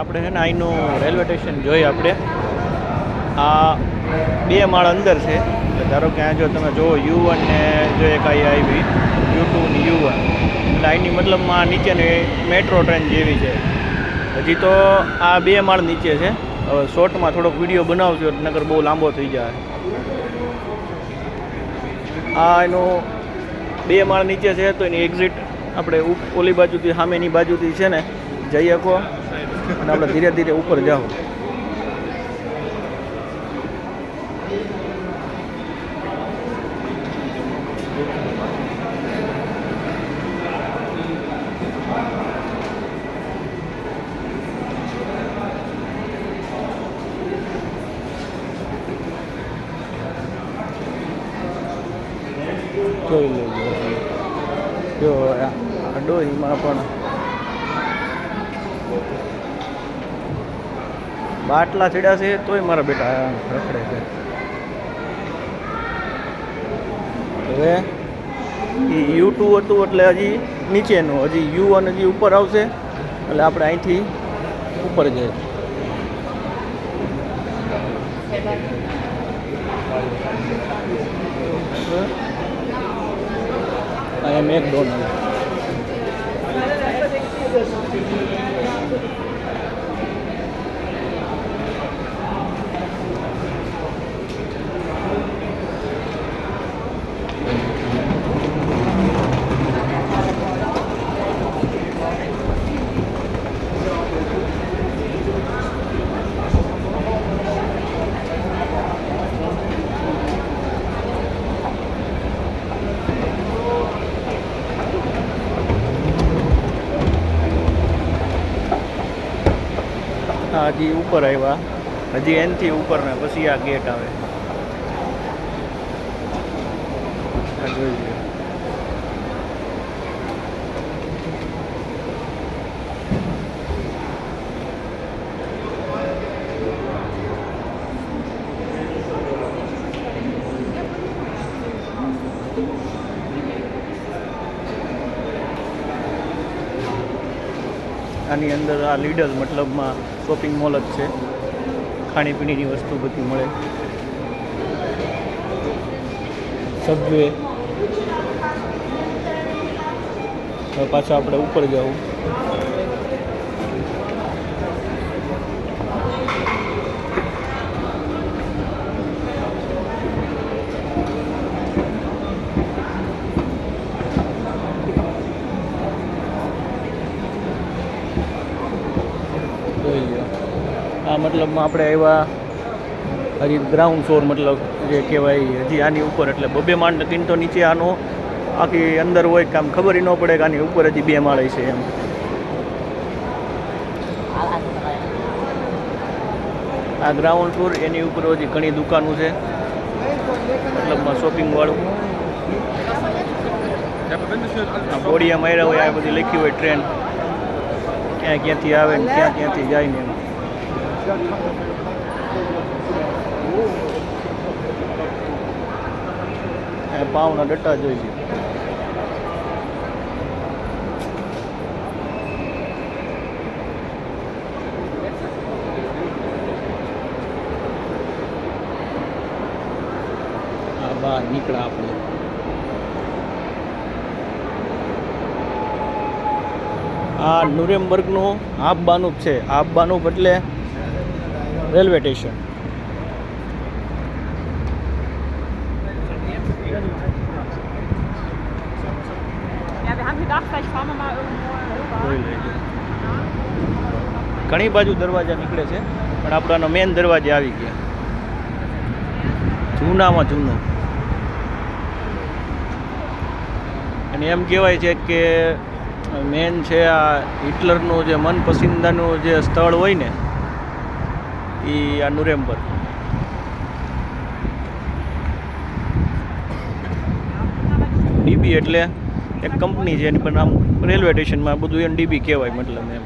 આપણે છે ને અહીંનું રેલવે સ્ટેશન જોઈએ આપણે આ 2 માળ અંદર છે એટલે ધારો કે આ જો તમે જુઓ U1 ને જો એક આવી U2 ને U1 એટલે અહીંની મતલબમાં નીચેની મેટ્રો ટ્રેન જેવી છે. હજી તો આ 2 માળ નીચે છે. હવે શોર્ટમાં થોડોક વિડીયો બનાવજો નકર બહુ લાંબો થઈ જાય. આ એનું 2 માળ નીચે છે તો એની એક્ઝિટ આપણે ઓલી બાજુથી સામેની બાજુથી છે ને જઈ શકો અને આપણે ધીરે ધીરે ઉપર જાઓ. જોઈ લેજો જો આ ડોહીમાં પણ બાટલા ચડ્યા છે તોય મારા બેટા રખડે છે. હવે એ U2 હતું એટલે હજી નીચેનું, હજી U1 હજી ઉપર આવશે એટલે આપણે અહીંથી ઉપર જઈએ. અહીંયા મેકડોનલ્ડ હજી ઉપર આવ્યા, હજી એનથી ઉપર ને પછી આ ગેટ આવે. જોઈ લો આની અંદર આ લીડર મતલબમાં શોપિંગ મોલ જ છે. ખાણીપીણીની વસ્તુ બધી મળે. સબવે. હવે પાછા આપણે ઉપર જવું. આ મતલબમાં આપણે આવ્યા હજી ગ્રાઉન્ડ ફ્લોર મતલબ જે કહેવાય હજી આની ઉપર એટલે 2 માળ નથી તો નીચે આનો આખી અંદર હોય કામ ખબર ન પડે કે આની ઉપર હજી 2 માળ છે એમ. આ ગ્રાઉન્ડ ફ્લોર એની ઉપર હજી ઘણી દુકાનો છે મતલબમાં શોપિંગ વાળું. બોડિયા માર્યા હોય આ બધી લખી હોય ટ્રેન ક્યાં ક્યાંથી આવે ને ક્યાં ક્યાંથી જાય ને એમ. પાવના ડટ્ટા જોઈ છે. આ બહાર નીકળ્યા આપણે. આ નુરેમ્બર્ગનું હાફબાનુપ છે. હાફબાનુપ એટલે રેલવે સ્ટેશન. ઘણી બાજુ દરવાજા નીકળે છે પણ આપણાનો મેન દરવાજે આવી ગયા. જૂનામાં જૂનો. અને એમ કહેવાય છે કે મેન છે આ હિટલરનું જે મનપસંદનું જે સ્થળ હોય ને એ આ નુરેમ્બર્ગ. ડીબી એટલે એક કંપની છે એની પણ આમ રેલવે સ્ટેશનમાં બધું એને ડીબી કહેવાય મતલબ એમ.